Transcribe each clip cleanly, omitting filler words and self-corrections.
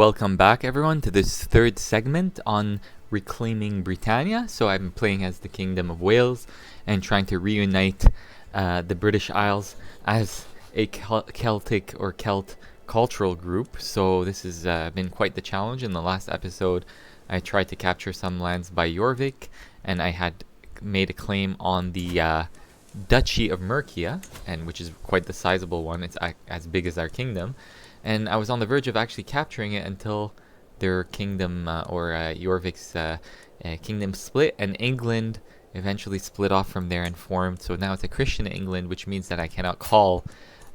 Welcome back everyone to this third segment on reclaiming Britannia. So I'm playing as the Kingdom of Wales and trying to reunite the British Isles as a Celtic or Celt cultural group. So this has been quite the challenge. In the last episode I tried to capture some lands by Jorvik, and I had made a claim on the Duchy of Mercia, and which is quite the sizable one. It's as big as our kingdom. And I was on the verge of actually capturing it until their kingdom or Jorvik's kingdom split, and England eventually split off from there and formed. So now it's a Christian England, which means that I cannot call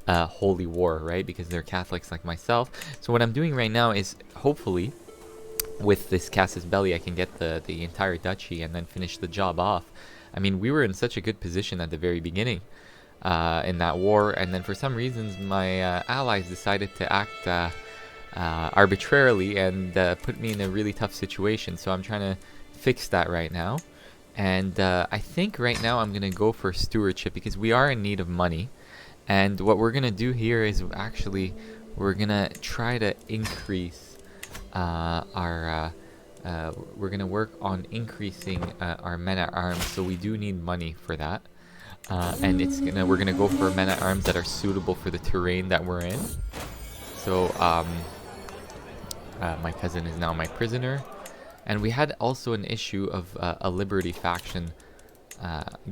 holy war, right? Because they're Catholics like myself. So what I'm doing right now is hopefully with this Casus Belli I can get the entire duchy and then finish the job off. I mean, we were in such a good position at the very beginning in that war, and then for some reasons my allies decided to act arbitrarily and put me in a really tough situation. So I'm trying to fix that right now, and I think right now I'm gonna go for stewardship because we are in need of money. And what we're gonna do here is actually we're gonna try to increase our we're gonna work on increasing our men-at-arms, so we do need money for that. And we're gonna go for men-at-arms that are suitable for the terrain that we're in. So my cousin is now my prisoner, and we had also an issue of a Liberty faction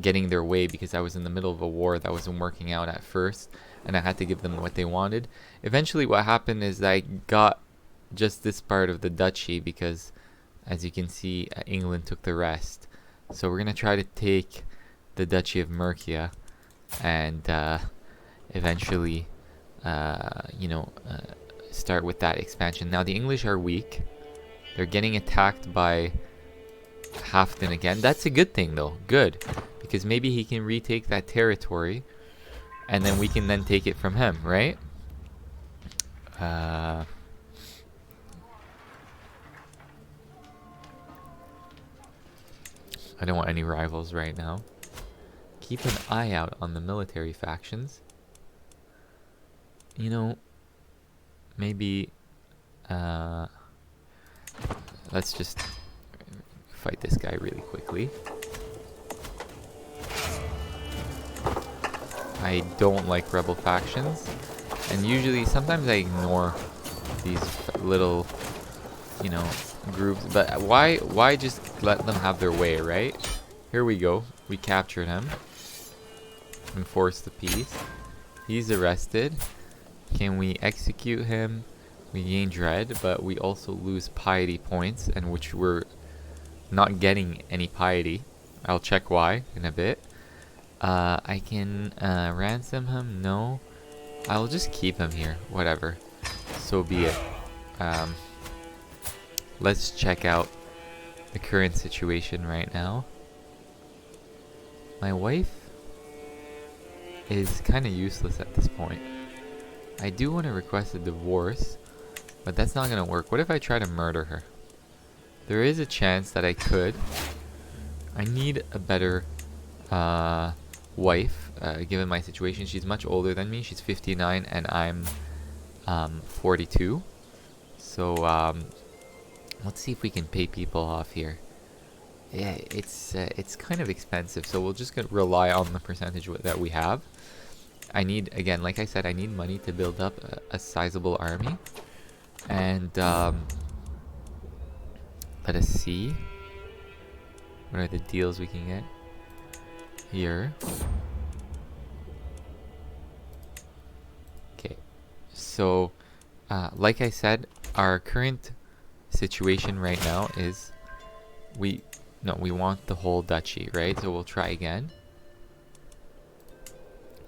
getting their way because I was in the middle of a war that wasn't working out at first, and I had to give them what they wanted. Eventually what happened is I got just this part of the duchy because, as you can see, England took the rest. So we're gonna try to take the Duchy of Mercia and eventually start with that expansion. Now the English are weak. They're getting attacked by Halfdan again. That's a good thing though, good, because maybe he can retake that territory and then we can then take it from him, right? I don't want any rivals right now. Keep an eye out on the military factions. You know, maybe let's just fight this guy really quickly. I don't like rebel factions, and usually sometimes I ignore these little, groups, but why just let them have their way, right? Here we go. We captured him. Enforce the peace. He's arrested. Can we execute him? We gain dread, but we also lose piety points, and which we're not getting any piety. I'll check why in a bit. I can ransom him. No, I'll just keep him here. Whatever, so be it. Let's check out the current situation right now. My wife is kind of useless at this point. I do want to request a divorce, but that's not gonna work. What if I try to murder her? There is a chance that I could. I need a better wife, given my situation. She's much older than me. She's 59 and I'm 42. So let's see if we can pay people off here. Yeah, it's kind of expensive, so we'll just rely on the percentage that we have. I need, again, like I said, I need money to build up a sizable army. And let us see. What are the deals we can get here? Okay, so like I said, our current situation right now is we want the whole duchy, right? So we'll try again.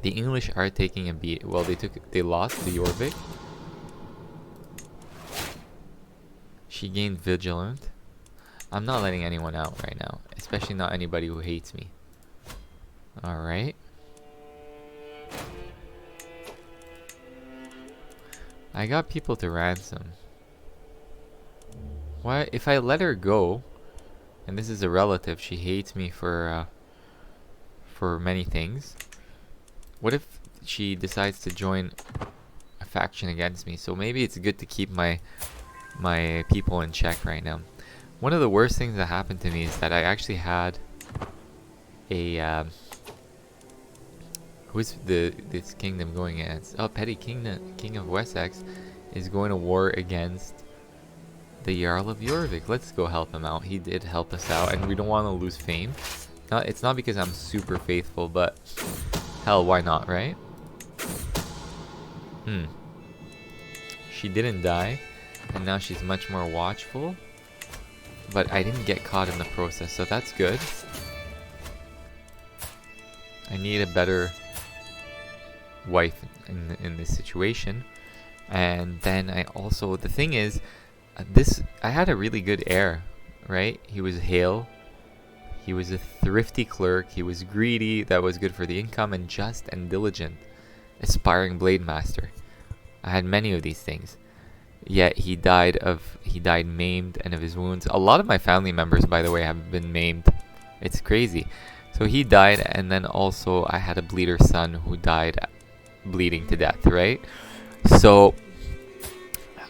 The English are taking a beat. Well, they lost to Jorvik. She gained vigilant. I'm not letting anyone out right now, especially not anybody who hates me. All right. I got people to ransom. Why, if I let her go, and this is a relative, she hates me for many things. What if she decides to join a faction against me? So maybe it's good to keep my my people in check right now. One of the worst things that happened to me is that I actually had a who's this kingdom going against? Oh, Petty King of Wessex is going to war against the Jarl of Jorvik. Let's go help him out. He did help us out, and we don't want to lose fame. It's not because I'm super faithful, but hell, why not, right? She didn't die, and now she's much more watchful. But I didn't get caught in the process, so that's good. I need a better wife in this situation. And then I also, the thing is, I had a really good heir, right? He was hale. He was a thrifty clerk. He was greedy. That was good for the income, and just and diligent, aspiring blade master. I had many of these things. Yet he died maimed and of his wounds. A lot of my family members, by the way, have been maimed. It's crazy. So he died, and then also I had a bleeder son who died bleeding to death, right? So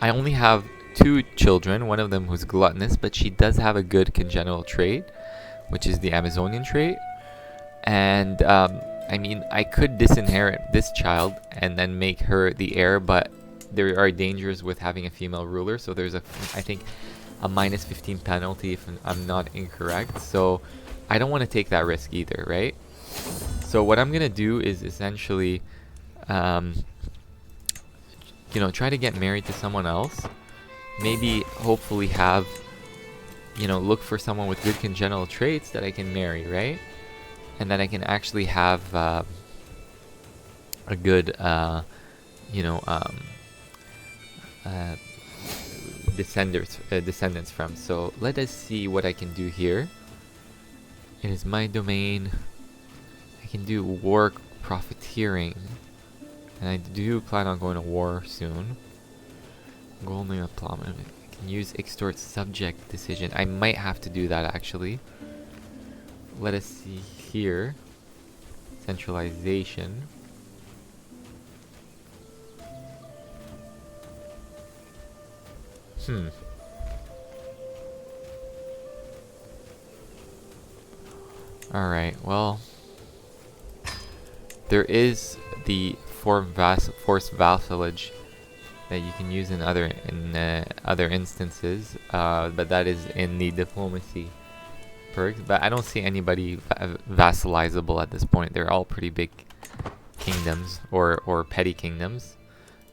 I only have 2 children, one of them who's gluttonous, but she does have a good congenital trait, which is the Amazonian trait. And I mean, I could disinherit this child and then make her the heir, but there are dangers with having a female ruler, so there's I think a minus 15 penalty if I'm not incorrect. So I don't want to take that risk either, right? So what I'm gonna do is essentially you know, try to get married to someone else, maybe hopefully have, you know, look for someone with good congenital traits that I can marry, right? And that I can actually have a good you know, descendants from. So let us see what I can do here. It is my domain. I can do war profiteering, and I do plan on going to war soon. Golden Plummet. I can use extort subject decision. I might have to do that actually. Let us see here. Centralization. Alright, well, there is the forced vassalage that you can use in other instances, but that is in the diplomacy perks. But I don't see anybody vassalizable at this point. They're all pretty big kingdoms or petty kingdoms.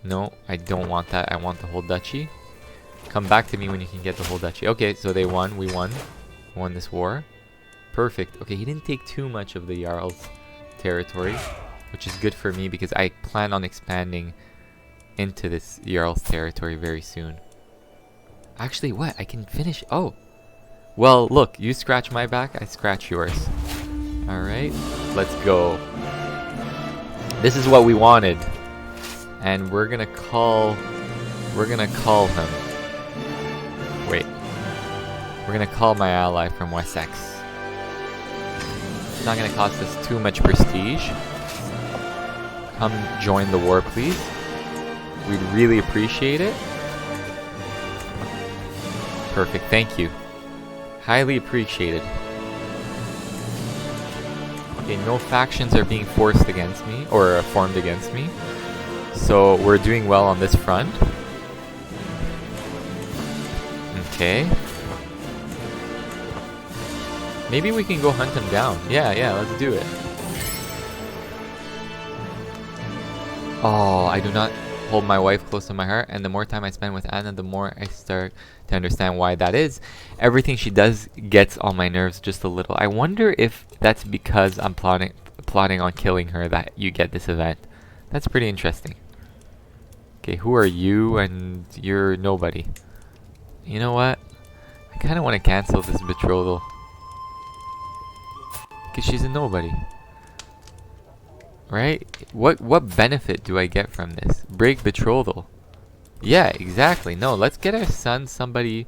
No, I don't want that. I want the whole duchy. Come back to me when you can get the whole duchy. Okay, so they won. We won. Won this war. Perfect. Okay, he didn't take too much of the Jarl's territory, which is good for me because I plan on expanding into this Jarl's territory very soon. Actually, what? I can finish. Oh. Well, look. You scratch my back, I scratch yours. Alright. Let's go. This is what we wanted. And we're gonna call him. Wait. We're gonna call my ally from Wessex. It's not gonna cost us too much prestige. Come join the war, please. We'd really appreciate it. Perfect, thank you. Highly appreciated. Okay, no factions are being forced against me, or formed against me. So we're doing well on this front. Okay. Maybe we can go hunt him down. Yeah, let's do it. Oh, I do not hold my wife close to my heart, and the more time I spend with Anna, the more I start to understand why that is. Everything she does gets on my nerves just a little. I wonder if that's because I'm plotting on killing her that you get this event. That's pretty interesting. Okay, who are you? And you're nobody. You know what? I kind of want to cancel this betrothal. Because she's a nobody. Right? What benefit do I get from this? Break betrothal. Yeah, exactly. No, let's get our son somebody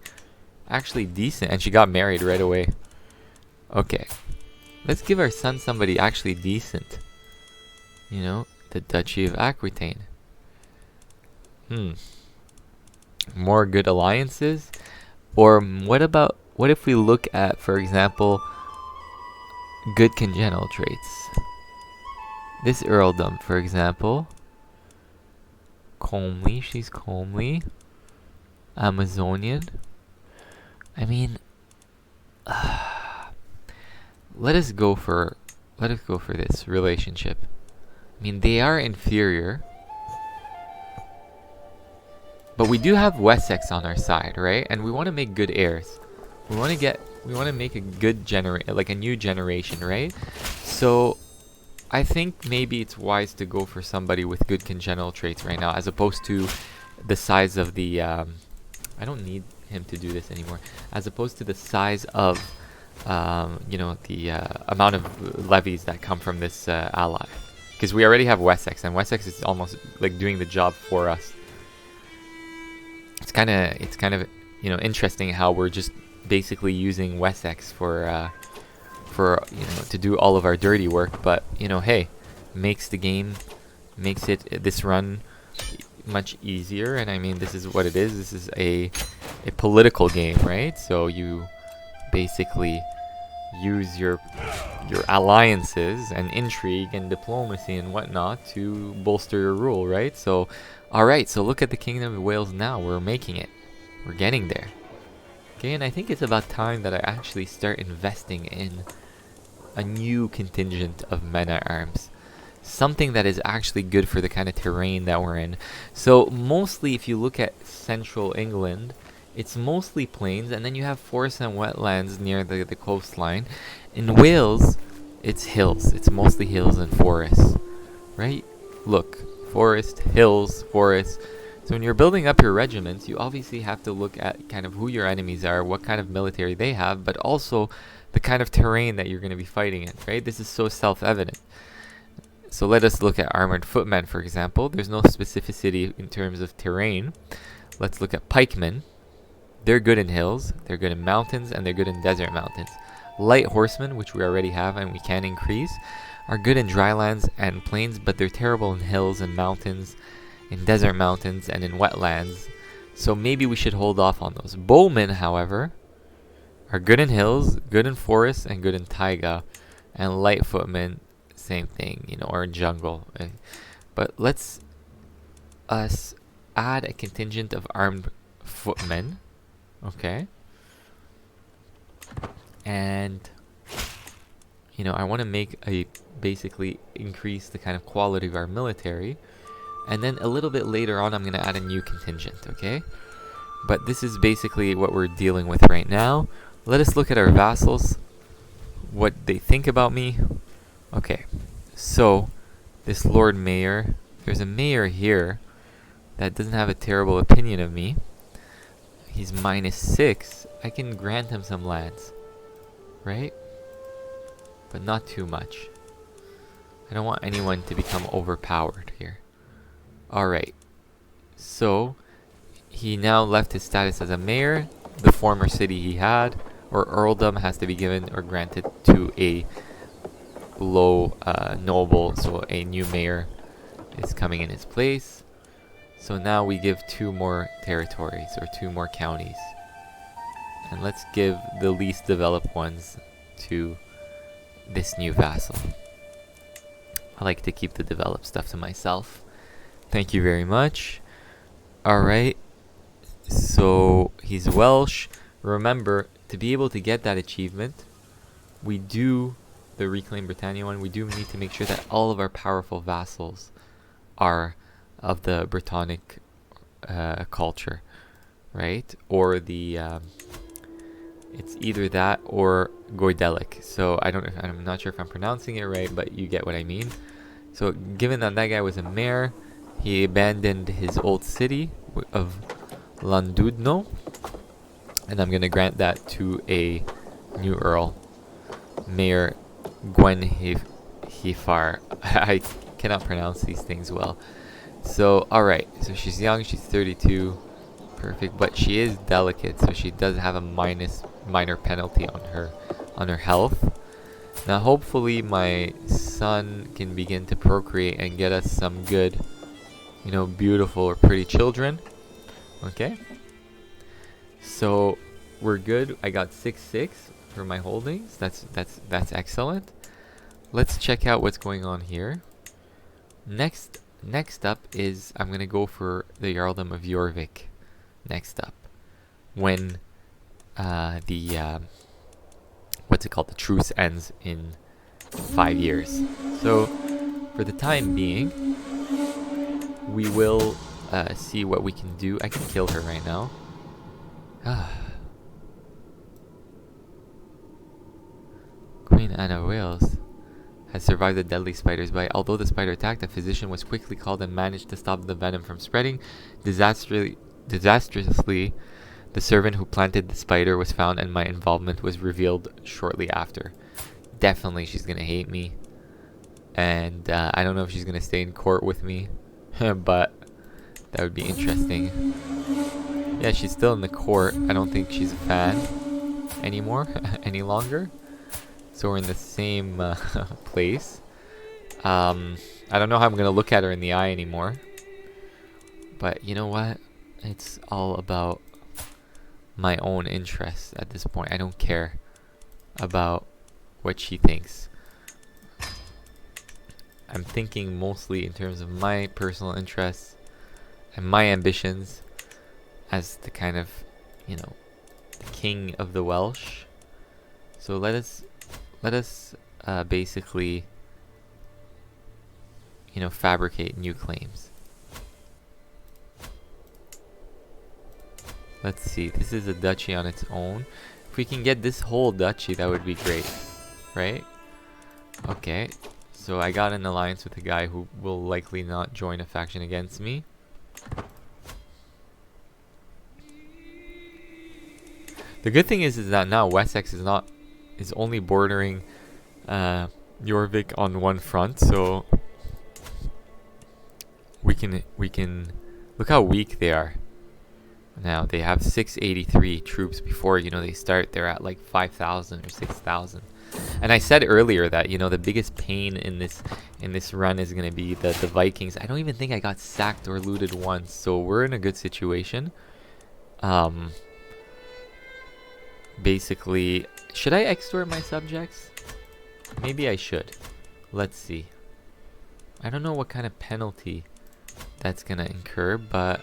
actually decent. And she got married right away. Okay. Let's give our son somebody actually decent. You know, the Duchy of Aquitaine. more good alliances? Or what if we look at, for example, good congenital traits? This earldom, for example, comely, she's comely, Amazonian. I mean, let us go for this relationship. I mean, they are inferior, but we do have Wessex on our side, right? And we want to make good heirs. We want to make a good a new generation, right? So I think maybe it's wise to go for somebody with good congenital traits right now, as opposed to the size of the I don't need him to do this anymore. As opposed to the size of the amount of levies that come from this ally, because we already have Wessex, and Wessex is almost like doing the job for us. It's kind of interesting how we're just basically using Wessex for to do all of our dirty work, but hey, makes this run much easier. And I mean, this is what it is. This is a political game, right? So you basically use your alliances and intrigue and diplomacy and whatnot to bolster your rule, right? So alright, so look at the Kingdom of Wales now. We're making it. We're getting there. Okay, and I think it's about time that I actually start investing in a new contingent of men-at-arms. Something that is actually good for the kind of terrain that we're in. So mostly, if you look at central England, it's mostly plains, and then you have forests and wetlands near the coastline. In Wales, it's hills. It's mostly hills and forests, right? Look, forest, hills, forests. So when you're building up your regiments, you obviously have to look at kind of who your enemies are, what kind of military they have, but also the kind of terrain that you're going to be fighting in, right? This is so self-evident. So let us look at armored footmen, for example. There's no specificity in terms of terrain. Let's look at pikemen. They're good in hills, they're good in mountains, and they're good in desert mountains. Light horsemen, which we already have and we can increase, are good in drylands and plains, but they're terrible in hills and mountains, in desert mountains, and in wetlands. So maybe we should hold off on those. Bowmen, however, are good in hills, good in forests, and good in taiga. And light footmen, same thing, or in jungle. But let's add a contingent of armed footmen. Okay. And I want to basically increase the kind of quality of our military. And then a little bit later on, I'm going to add a new contingent, okay? But this is basically what we're dealing with right now. Let us look at our vassals, what they think about me. Okay, so this Lord Mayor, there's a mayor here that doesn't have a terrible opinion of me. He's -6. I can grant him some lands, right? But not too much. I don't want anyone to become overpowered here. Alright, so he now left his status as a mayor. The former city he had, or earldom, has to be given or granted to a low noble, so a new mayor is coming in his place. So now we give 2 more territories, or 2 more counties. And let's give the least developed ones to this new vassal. I like to keep the developed stuff to myself. Thank you very much. Alright, so he's Welsh. Remember, to be able to get that achievement, we do the Reclaim Britannia one. We do need to make sure that all of our powerful vassals are of the Britannic culture, right? Or the it's either that or Goidelic. So I'm not sure if I'm pronouncing it right, but you get what I mean. So given that that guy was a mayor, he abandoned his old city of Llandudno, and I'm gonna grant that to a new earl, Mayor Gwenhwyfar. I cannot pronounce these things well. So alright, so she's young, she's 32, perfect, but she is delicate, so she does have a minor penalty on her health. Now hopefully my son can begin to procreate and get us some good, beautiful or pretty children. Okay, So we're good. I got 6-6 for my holdings. That's excellent. Let's check out what's going on here. Next up is I'm gonna go for the Earldom of Jorvik. Next up, when what's it called? The truce ends in 5 years. So for the time being, we will see what we can do. I can kill her right now. Queen Anne of Wales has survived the deadly spider's bite. Although the spider attacked, a physician was quickly called and managed to stop the venom from spreading. Disastrously, the servant who planted the spider was found and my involvement was revealed shortly after. Definitely she's gonna hate me. And I don't know if she's gonna stay in court with me. But that would be interesting. Yeah, she's still in the court. I don't think she's a fan anymore, any longer. So we're in the same place. I don't know how I'm gonna look at her in the eye anymore. But you know what? It's all about my own interests at this point. I don't care about what she thinks. I'm thinking mostly in terms of my personal interests and my ambitions as the kind of, you know, the king of the Welsh. So let us basically, you know, fabricate new claims. Let's see, this is a duchy on its own. If we can get this whole duchy, that would be great, right? Okay, so I got an alliance with a guy who will likely not join a faction against me. The good thing is that now Wessex is only bordering Jorvik on one front, so we can look how weak they are. Now they have 683 troops. Before, you know, they start, they're at like 5,000 or 6,000. And I said earlier that, you know, the biggest pain in this run is going to be the Vikings. I don't even think I got sacked or looted once, so we're in a good situation. Basically, should I extort my subjects? Maybe I should. Let's see. I don't know what kind of penalty that's going to incur, but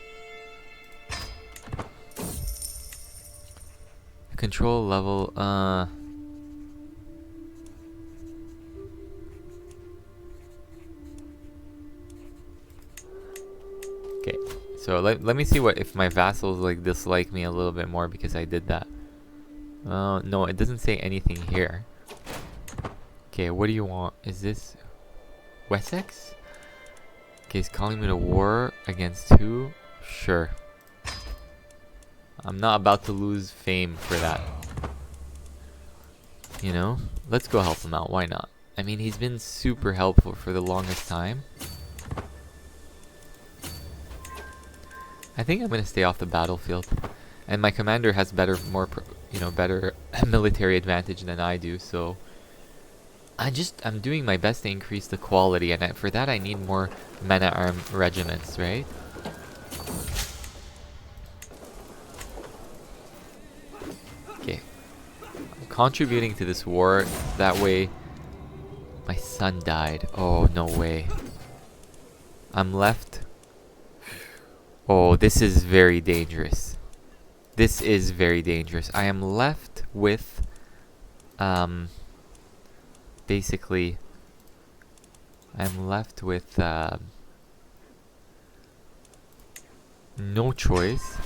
control level, okay, so let me see what if my vassals like dislike me a little bit more because I did that. No, it doesn't say anything here. Okay, what do you want? Is this Wessex? Okay, he's calling me to war against who? Sure. I'm not about to lose fame for that. You know? Let's go help him out. Why not? I mean, he's been super helpful for the longest time. I think I'm going to stay off the battlefield. And my commander has better military advantage than I do, so I'm doing my best to increase the quality, and for that I need more men-at-arms regiments, right? Okay. I'm contributing to this war, that way my son died. Oh, no way. I'm left. Oh, this is very dangerous. This is very dangerous. I am left with basically I'm left with no choice.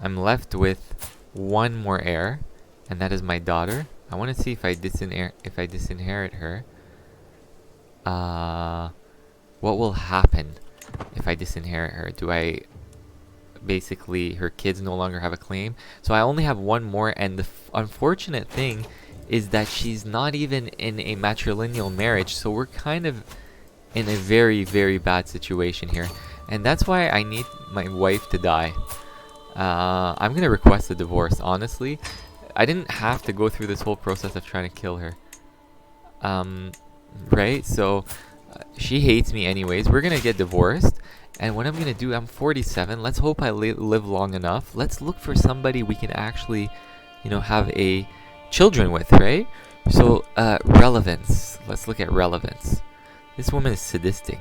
I'm left with one more heir, and that is my daughter. I want to see if I disinherit her. What will happen if I disinherit her? Do I basically, her kids no longer have a claim? So I only have one more, and the unfortunate thing is that she's not even in a matrilineal marriage, so we're kind of in a very, very bad situation here, and that's why I need my wife to die. I'm gonna request a divorce, honestly. I didn't have to go through this whole process of trying to kill her. Right? So she hates me anyways. We're gonna get divorced, And what I'm gonna do, I'm 47. Let's hope I live long enough. Let's look for somebody we can actually, you know, have a children with, right? So, relevance. Let's look at relevance. This woman is sadistic.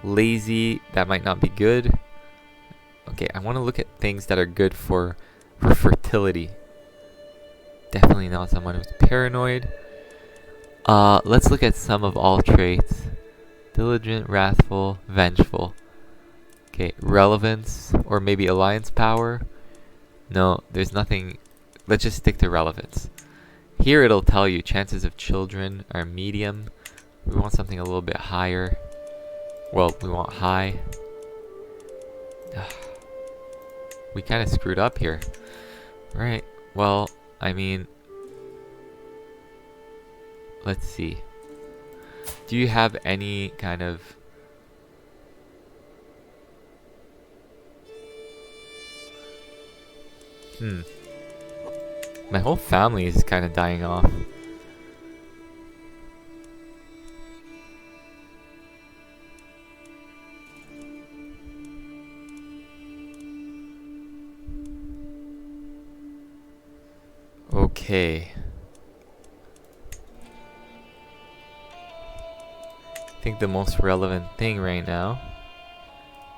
Lazy. That might not be good. Okay, I want to look at things that are good for fertility. Definitely not someone who's paranoid. Let's look at some of all traits. Diligent, wrathful, vengeful. Okay, relevance, or maybe alliance power. No, there's nothing. Let's just stick to relevance. Here it'll tell you chances of children are medium. We want something a little bit higher. Well, we want high. We kind of screwed up here. Right, well, I mean, let's see. Do you have any kind of... My whole family is kind of dying off. Okay. I think the most relevant thing right now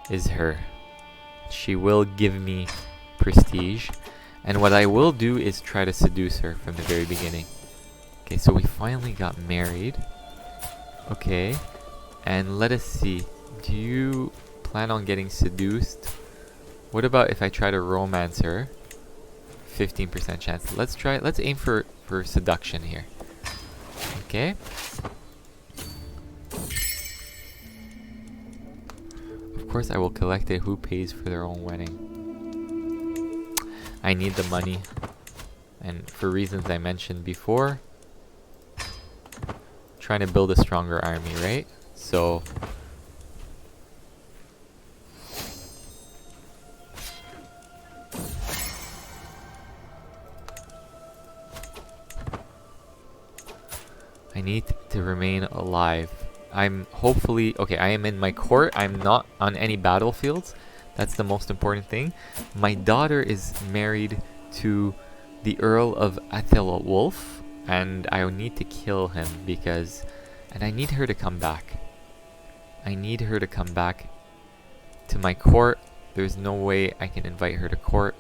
is her. She will give me prestige. And what I will do is try to seduce her from the very beginning. Okay, so we finally got married. Okay. And let us see. Do you plan on getting seduced? What about if I try to romance her? 15% chance. Let's aim for seduction here. Okay. Of course I will collect it. Who pays for their own wedding? I need the money. And for reasons I mentioned before, trying to build a stronger army, right? So I need to remain alive. I'm hopefully... Okay, I am in my court. I'm not on any battlefields. That's the most important thing. My daughter is married to the Earl of Athelwulf, and I need to kill him because... And I need her to come back. I need her to come back to my court. There's no way I can invite her to court.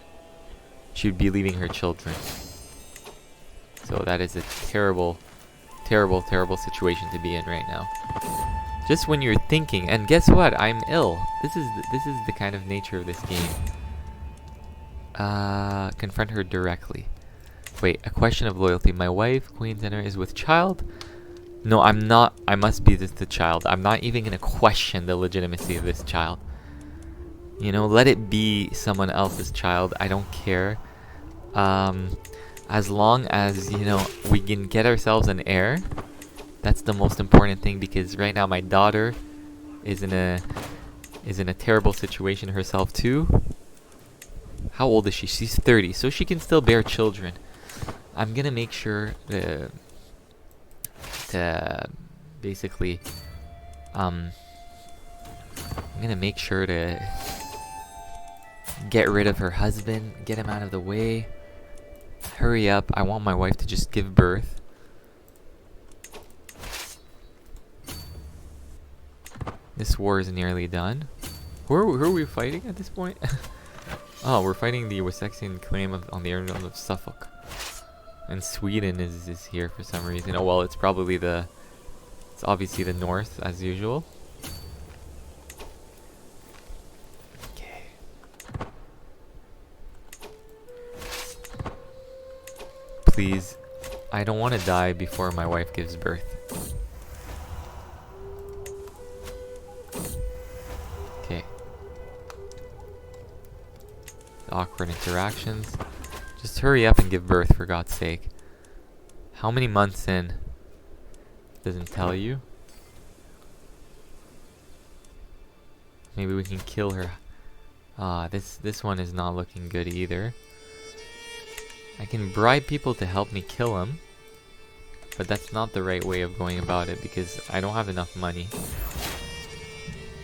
She would be leaving her children. So that is a terrible... terrible situation to be in right now. Just when you're thinking, and guess what? I'm ill. This is the kind of nature of this game. Confront her directly. Wait, a question of loyalty. My wife, Queen Center, is with child. No, I'm not. I must be the child. I'm not even gonna question the legitimacy of this child. You know, let it be someone else's child. I don't care. As long as, you know, we can get ourselves an heir, that's the most important thing, because right now my daughter is in a terrible situation herself too. How old is she? She's 30, so she can still bear children. I'm gonna make sure to basically I'm gonna make sure to get rid of her husband, get him out of the way. Hurry up, I want my wife to just give birth. This war is nearly done. Who are we fighting at this point? Oh, we're fighting the Wessexian claim on the Earldom of Suffolk. And Sweden is here for some reason. Oh well, it's probably it's obviously the North as usual. Okay. Please, I don't want to die before my wife gives birth. Okay. Awkward interactions. Just hurry up and give birth, for God's sake. How many months in? Doesn't tell you. Maybe we can kill her. This one is not looking good either. I can bribe people to help me kill him, but that's not the right way of going about it because I don't have enough money.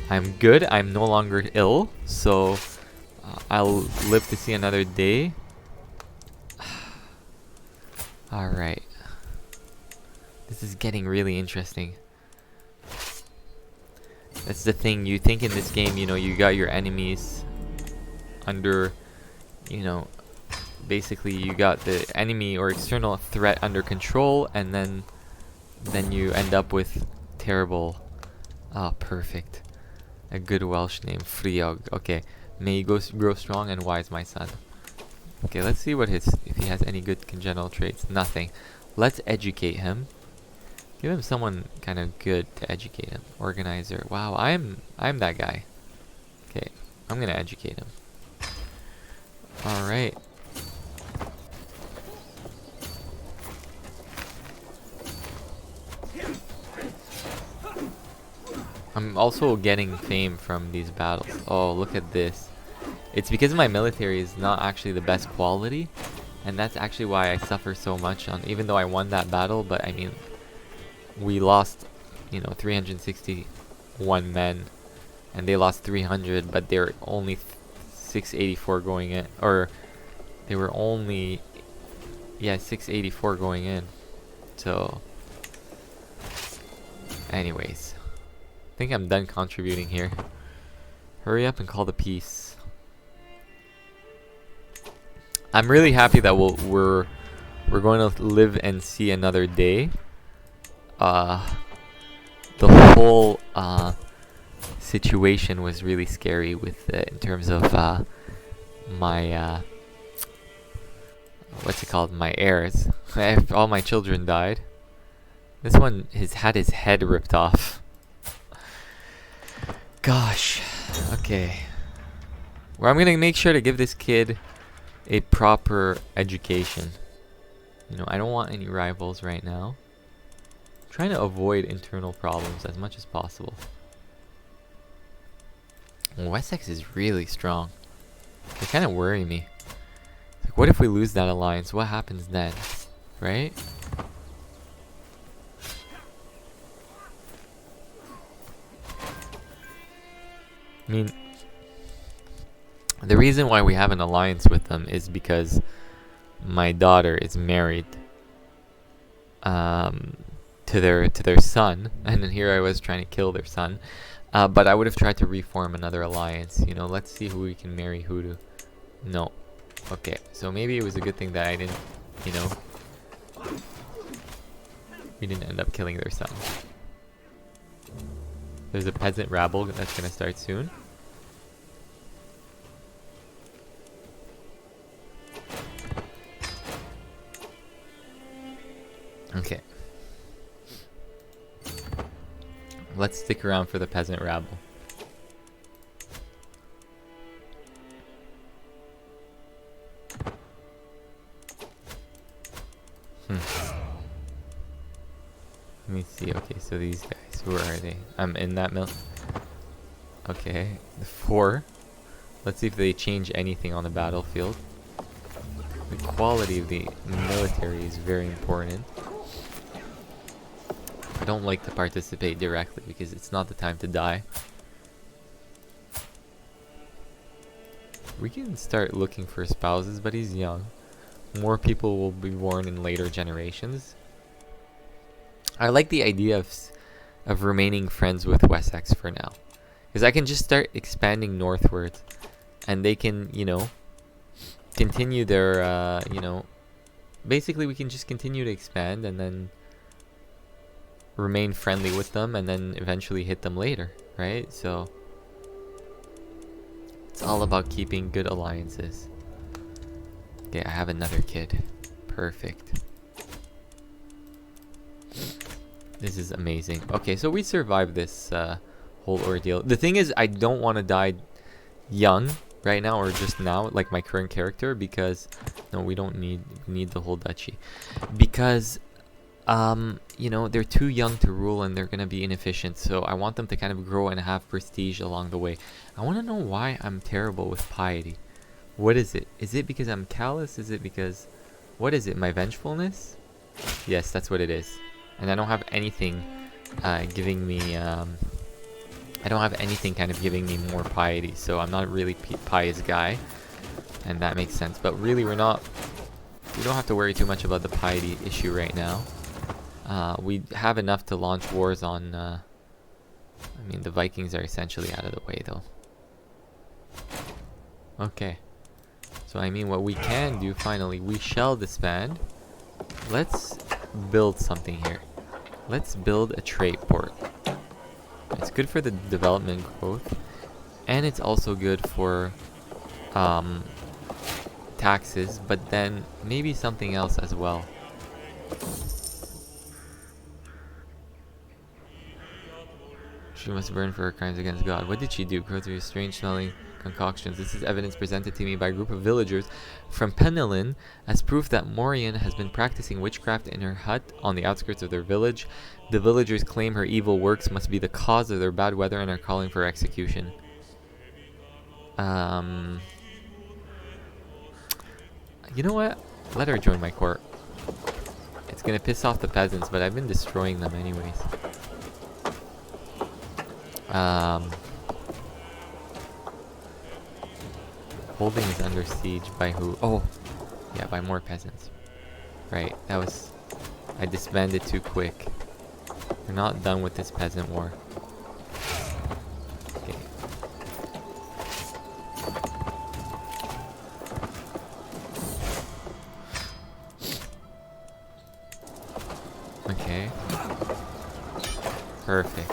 I'm good. I'm no longer ill, so I'll live to see another day. Alright. This is getting really interesting. That's the thing. You think in this game, you know, you got your enemies under, you know, basically you got the enemy or external threat under control, and then you end up with terrible. Oh, perfect. A good Welsh name, Friog. Okay, may he grow strong and wise, my son. Okay, let's see what if he has any good congenital traits. Nothing. Let's educate him. Give him someone kind of good to educate him. Organizer. Wow, I'm that guy. Okay, I'm gonna educate him. All right. I'm also getting fame from these battles. Oh, look at this. It's because my military is not actually the best quality, and that's actually why I suffer so much on, even though I won that battle, but I mean, we lost, you know, 361 men, and they lost 300, but they're only 684 going in, or they were only, yeah, 684 going in. So, anyways, I think I'm done contributing here. Hurry up and call the peace. I'm really happy that we're going to live and see another day. The whole situation was really scary with in terms of my what's it called, my heirs. All my children died. This one has had his head ripped off. Gosh. Okay. Well, I'm gonna make sure to give this kid a proper education. You know, I don't want any rivals right now. I'm trying to avoid internal problems as much as possible. Wessex is really strong. They kind of worry me. Like, what if we lose that alliance? What happens then? Right? I mean, the reason why we have an alliance with them is because my daughter is married to their son, and then here I was trying to kill their son. But I would have tried to reform another alliance. You know, let's see who we can marry who to. No. Okay, so maybe it was a good thing that I didn't, you know, we didn't end up killing their son. There's a Peasant Rabble that's gonna start soon. Okay. Let's stick around for the Peasant Rabble. Let me see. Okay, so these guys, who are they? I'm in that mill. Okay, the 4. Let's see if they change anything on the battlefield. The quality of the military is very important. I don't like to participate directly because it's not the time to die. We can start looking for spouses, but he's young. More people will be born in later generations. I like the idea of remaining friends with Wessex for now, because I can just start expanding northwards, and they can, you know, continue their, you know, basically we can just continue to expand and then remain friendly with them, and then eventually hit them later, right? So it's all about keeping good alliances. Okay, I have another kid. Perfect. This is amazing. Okay, so we survived this whole ordeal. The thing is, I don't want to die young right now, or just now, like my current character, because no, we don't need the whole duchy, because you know, they're too young to rule and they're gonna be inefficient. So I want them to kind of grow and have prestige along the way. I want to know why I'm terrible with piety. What is it? Is it because I'm callous? Is it because, what is it? My vengefulness? Yes, that's what it is. And I don't have anything giving me I don't have anything kind of giving me more piety, so I'm not a really pious guy, and that makes sense. But really, we don't have to worry too much about the piety issue right now. We have enough to launch wars on. I mean, the Vikings are essentially out of the way, though. Okay. So I mean, what we can do finally, we shall disband. Let's build something here. Let's build a trade port. It's good for the development growth, and it's also good for taxes, but then maybe something else as well. She must burn for her crimes against God. What did she do? Go through strange smelling concoctions. This is evidence presented to me by a group of villagers from Penelin as proof that Morian has been practicing witchcraft in her hut on the outskirts of their village. The villagers claim her evil works must be the cause of their bad weather and are calling for execution. You know what? Let her join my court. It's gonna piss off the peasants, but I've been destroying them anyways. Holding is under siege by who? Oh, yeah, by more peasants. Right, that was... I disbanded too quick. We're not done with this peasant war. Okay. Okay. Perfect.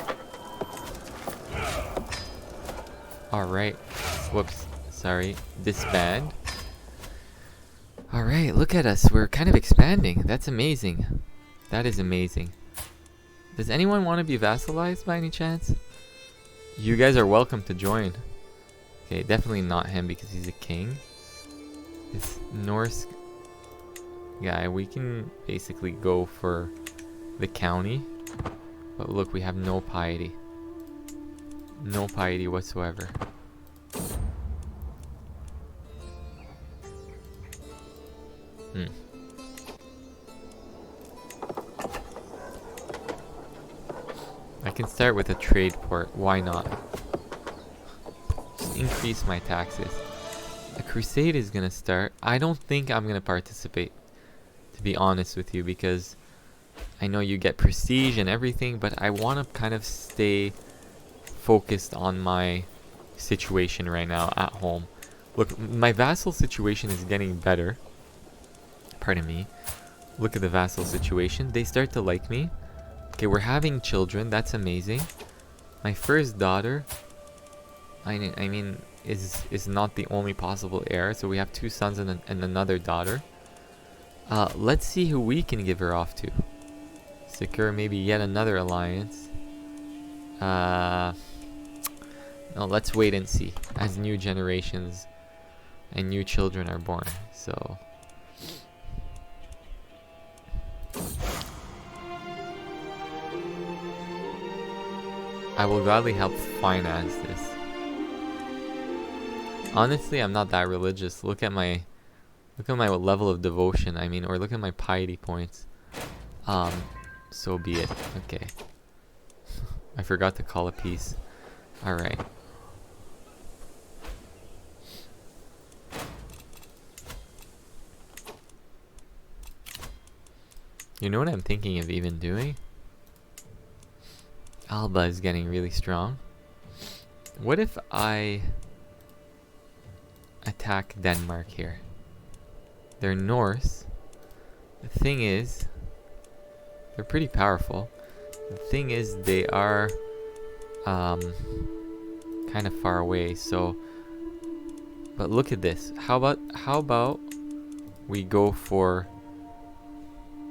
Alright. Whoops. Sorry. Disband. Alright, look at us. We're kind of expanding. That's amazing. That is amazing. Does anyone want to be vassalized by any chance? You guys are welcome to join. Okay, definitely not him because he's a king. This Norse guy, we can basically go for the county. But look, we have no piety. No piety whatsoever. I can start with a trade port. Why not? Just increase my taxes. A crusade is gonna start. I don't think I'm gonna participate, to be honest with you, because I know you get prestige and everything, but I want to kind of stay focused on my situation right now at home. Look, my vassal situation is getting better. Pardon me. Look at the vassal situation. They start to like me. Okay, we're having children. That's amazing. My first daughter, I mean, is not the only possible heir. So we have two sons and another daughter. Let's see who we can give her off to. Secure maybe yet another alliance. No, let's wait and see as new generations and new children are born. So I will gladly help finance this. Honestly, I'm not that religious. Look at my level of devotion. I mean, or look at my piety points. So be it. Okay. I forgot to call a peace. Alright. You know what I'm thinking of even doing? Alba is getting really strong. What if I attack Denmark here? They're Norse. The thing is, they're pretty powerful. The thing is, they are kind of far away. So, but look at this. How about we go for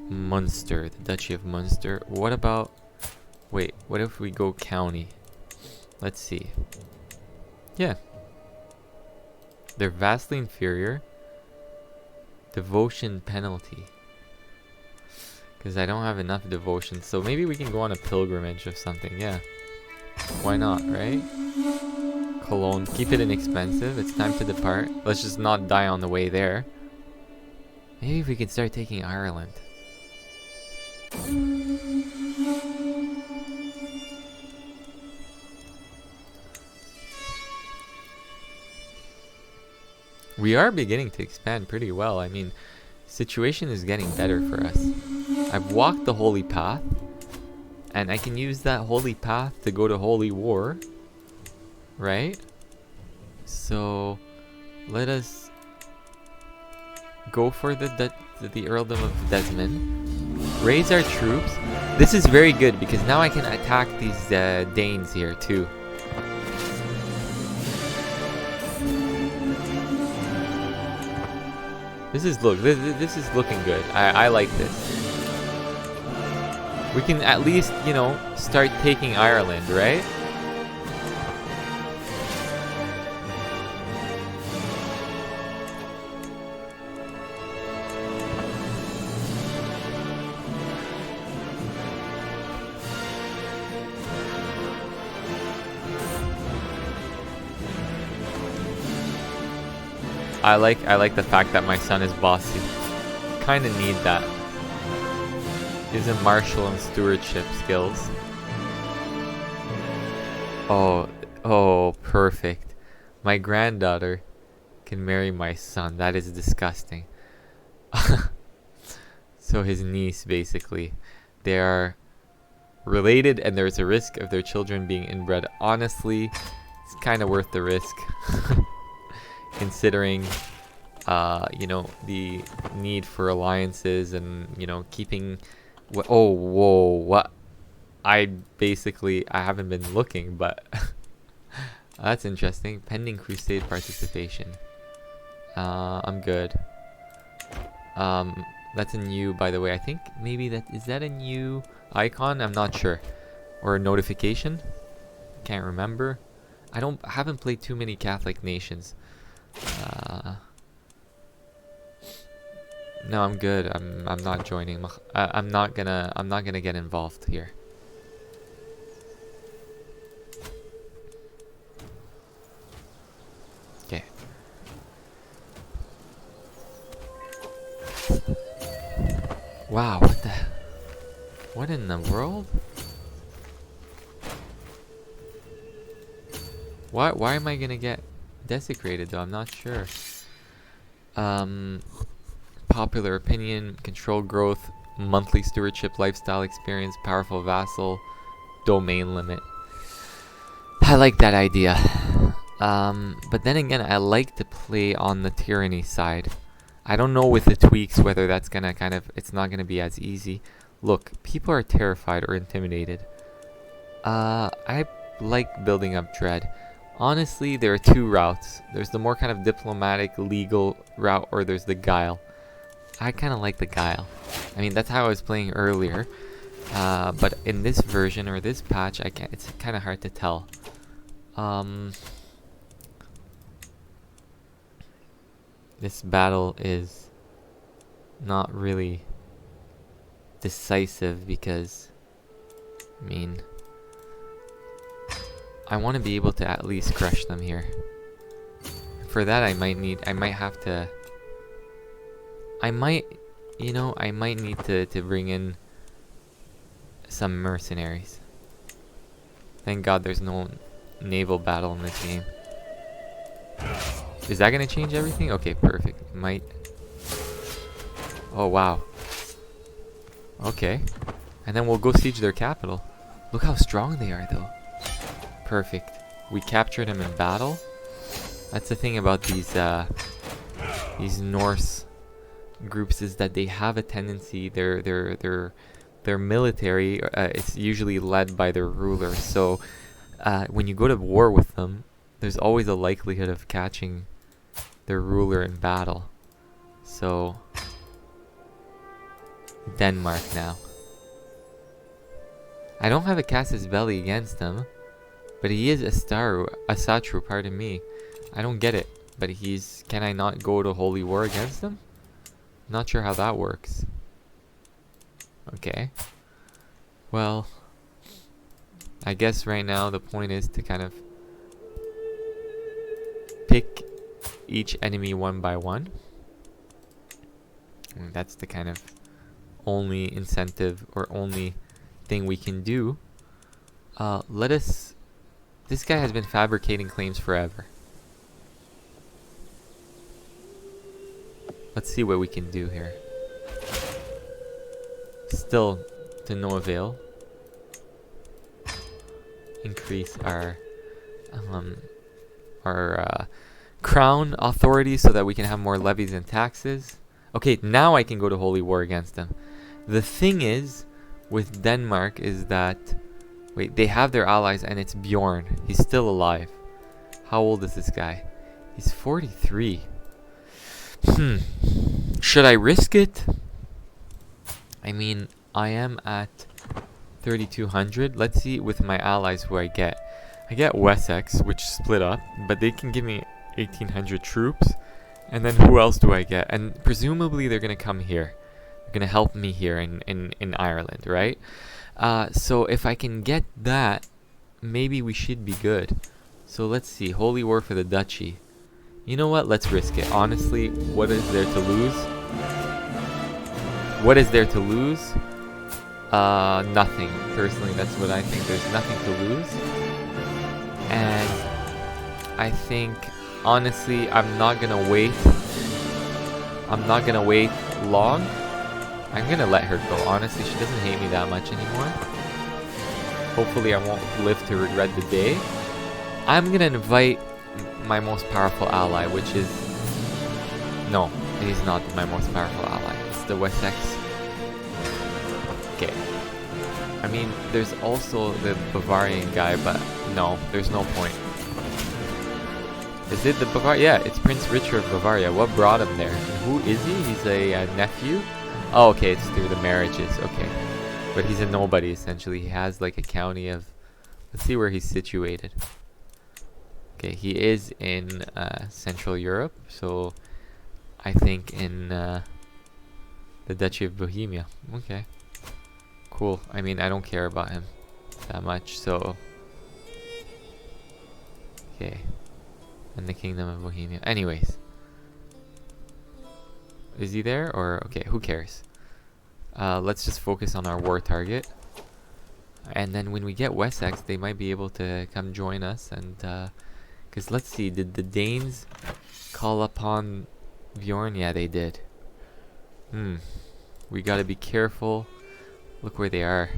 Munster, the Duchy of Munster? What about? Wait, what if we go county? Let's see. Yeah, they're vastly inferior. Devotion penalty. Because I don't have enough devotion. So maybe we can go on a pilgrimage or something. Yeah. Why not, right? Cologne. Keep it inexpensive. It's time to depart. Let's just not die on the way there. Maybe we can start taking Ireland. We are beginning to expand pretty well. I mean, situation is getting better for us. I've walked the holy path, and I can use that holy path to go to holy war, right? So let us go for the Earldom of Desmond. Raise our troops. This is very good because now I can attack these Danes here too. This is looking good. I like this. We can at least, you know, start taking Ireland, right? I like the fact that my son is bossy. Kinda need that. Gives him martial and stewardship skills. Oh, perfect. My granddaughter can marry my son. That is disgusting. So his niece, basically. They are related and there's a risk of their children being inbred. Honestly, it's kind of worth the risk. Considering, you know, the need for alliances and, you know, keeping... Oh, whoa, what? I haven't been looking, but... That's interesting. Pending crusade participation. I'm good. That's a new, by the way. I think maybe is that a new icon? I'm not sure. Or a notification? Can't remember. I haven't played too many Catholic nations. No, I'm good. I'm not joining. I'm not gonna get involved here. Okay. Wow, what in the world? Why am I gonna get desecrated though? I'm not sure. Popular opinion, control growth, monthly stewardship, lifestyle experience, powerful vassal, domain limit. I like that idea. But then again, I like to play on the tyranny side. I don't know with the tweaks whether that's gonna it's not gonna be as easy. Look, people are terrified or intimidated. I like building up dread. Honestly, there are two routes. There's the more kind of diplomatic, legal route, or there's the guile. I kind of like the guile. I mean, that's how I was playing earlier. But in this version, or this patch, it's kind of hard to tell. This battle is not really decisive because, I mean... I want to be able to at least crush them here. For that, I might need to bring in some mercenaries. Thank God there's no naval battle in this game. Is that going to change everything? Okay, perfect. Might. Oh, wow. Okay. And then we'll go siege their capital. Look how strong they are, though. Perfect. We captured him in battle. That's the thing about these Norse groups, is that they have a tendency. Their military. It's usually led by their ruler. So when you go to war with them, there's always a likelihood of catching their ruler in battle. So Denmark now. I don't have a casus belli against him. But he is a Satru, pardon me. I don't get it. But can I not go to holy war against him? Not sure how that works. Okay. Well, I guess right now the point is to kind of pick each enemy one by one. And that's the kind of only incentive or only thing we can do. This guy has been fabricating claims forever. Let's see what we can do here. Still to no avail. Increase our crown authority so that we can have more levies and taxes. Okay, now I can go to holy war against them. The thing is with Denmark is that, wait, they have their allies and it's Bjorn. He's still alive. How old is this guy? He's 43. Should I risk it? I mean, I am at 3,200. Let's see with my allies who I get. I get Wessex, which split up, but they can give me 1,800 troops. And then who else do I get? And presumably they're going to come here. They're going to help me here in Ireland, right? So if I can get that, maybe we should be good. So let's see. Holy war for the duchy. You know what? Let's risk it. Honestly, what is there to lose? What is there to lose? Nothing. Personally, that's what I think. There's nothing to lose. And I think, honestly, I'm not gonna wait. I'm not gonna wait long. I'm gonna let her go. Honestly, she doesn't hate me that much anymore. Hopefully, I won't live to regret the day. I'm gonna invite my most powerful ally, which is... No, he's not my most powerful ally. It's the Wessex. Okay. I mean, there's also the Bavarian guy, but no, there's no point. Is it the Bavaria? Yeah, it's Prince Richard of Bavaria. What brought him there? And who is he? He's a nephew? Oh, okay, it's through the marriages. Okay. But he's a nobody, essentially. He has like a county of... Let's see where he's situated. Okay, he is in Central Europe, so I think in the Duchy of Bohemia. Okay. Cool. I mean, I don't care about him that much, so... Okay. And the Kingdom of Bohemia. Anyways. Is he there? Or... Okay, who cares? Let's just focus on our war target. And then when we get Wessex, they might be able to come join us. And, because let's see, did the Danes call upon Bjorn? Yeah, they did. We gotta be careful. Look where they are.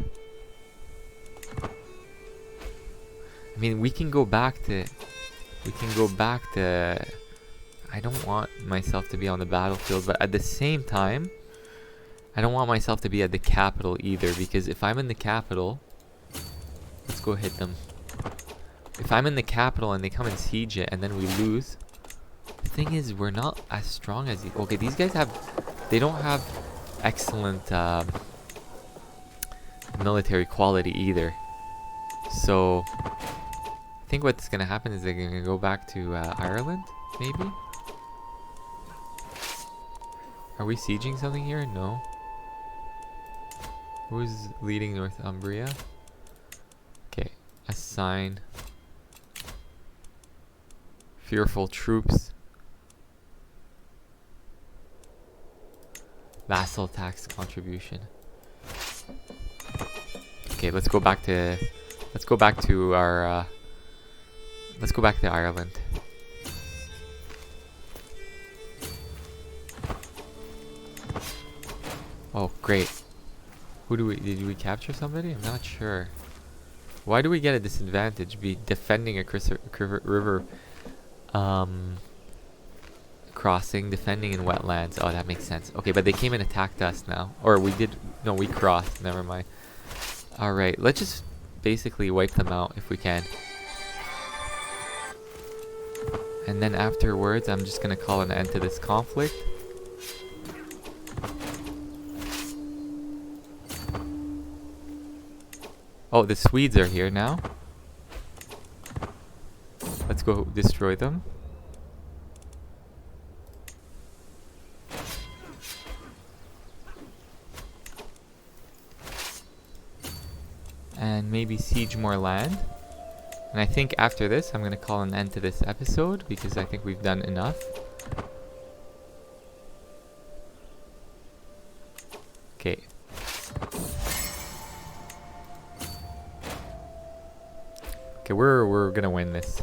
I mean, we can go back to... I don't want myself to be on the battlefield, but at the same time, I don't want myself to be at the capital either, because if I'm in the capital... Let's go hit them. If I'm in the capital and they come and siege it and then we lose... The thing is, we're not as strong as... Okay, these guys have... They don't have excellent... military quality either. So I think what's gonna happen is they're gonna go back to Ireland, maybe? Are we sieging something here? No. Who's leading Northumbria? Okay, assign fearful troops. Vassal tax contribution. Okay, let's go back to our let's go back to Ireland. Oh, great. Did we capture somebody? I'm not sure. Why do we get a disadvantage? Be defending a river crossing, defending in wetlands. Oh, that makes sense. Okay, but they came and attacked us now. Or we did, no, we crossed, never mind. Alright, let's just basically wipe them out if we can. And then afterwards, I'm just gonna call an end to this conflict. Oh, the Swedes are here now. Let's go destroy them. And maybe siege more land. And I think after this, I'm going to call an end to this episode because I think we've done enough. Okay. Okay, we're going to win this.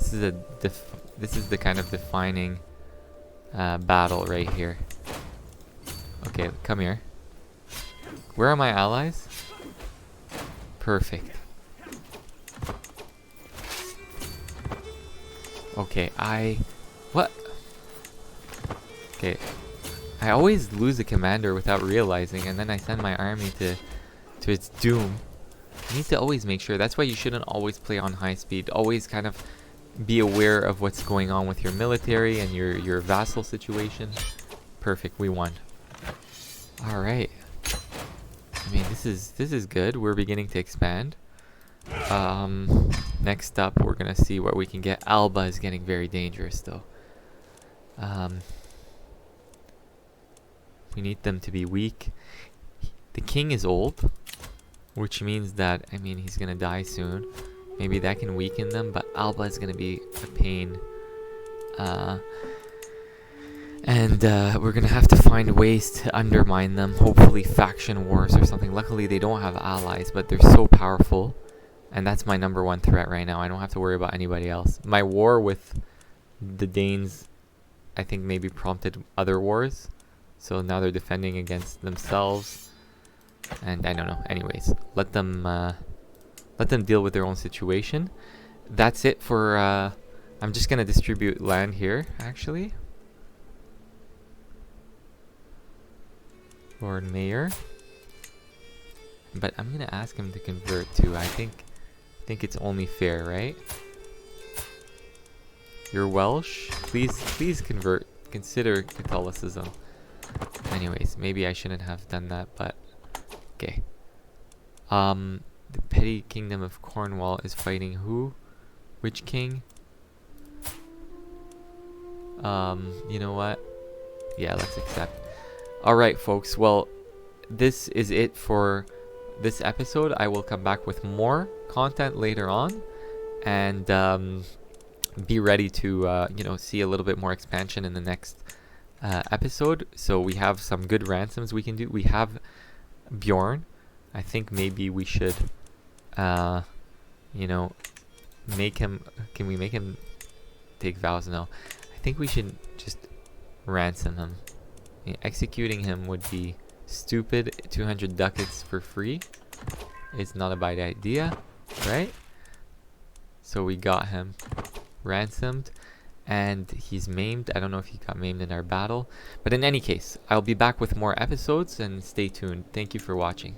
This is the kind of defining battle right here. Okay, come here. Where are my allies? Perfect. Okay, what? Okay, I always lose a commander without realizing, and then I send my army to its doom. You need to always make sure. That's why you shouldn't always play on high speed. Always kind of be aware of what's going on with your military and your vassal situation. Perfect, we won. All right. I mean, this is good. We're beginning to expand. Next up, we're gonna see what we can get. Alba is getting very dangerous, though. We need them to be weak. The king is old, which means that, I mean, he's gonna die soon. Maybe that can weaken them, but Alba is gonna be a pain. And we're gonna have to find ways to undermine them. Hopefully faction wars or something. Luckily they don't have allies, but they're so powerful. And that's my #1 threat right now. I don't have to worry about anybody else. My war with the Danes, I think, maybe prompted other wars. So now they're defending against themselves. And I don't know. Anyways, let them deal with their own situation. That's it for... I'm just gonna distribute land here, actually. Lord Mayor. But I'm gonna ask him to convert too. I think it's only fair, right? You're Welsh. Please convert. Consider Catholicism. Anyways, maybe I shouldn't have done that, but okay. The petty kingdom of Cornwall is fighting who? Which king? You know what? Yeah, let's accept. Alright, folks. Well, this is it for this episode. I will come back with more content later on. And be ready to, see a little bit more expansion in the next episode. So we have some good ransoms we can do. We have Bjorn. I think maybe we should, make him... Can we make him take vows? No. I think we should just ransom him. Executing him would be stupid. 200 ducats for free. It's not a bad idea, right? So we got him ransomed, and he's maimed. I don't know if he got maimed in our battle, but in any case, I'll be back with more episodes, and stay tuned. Thank you for watching.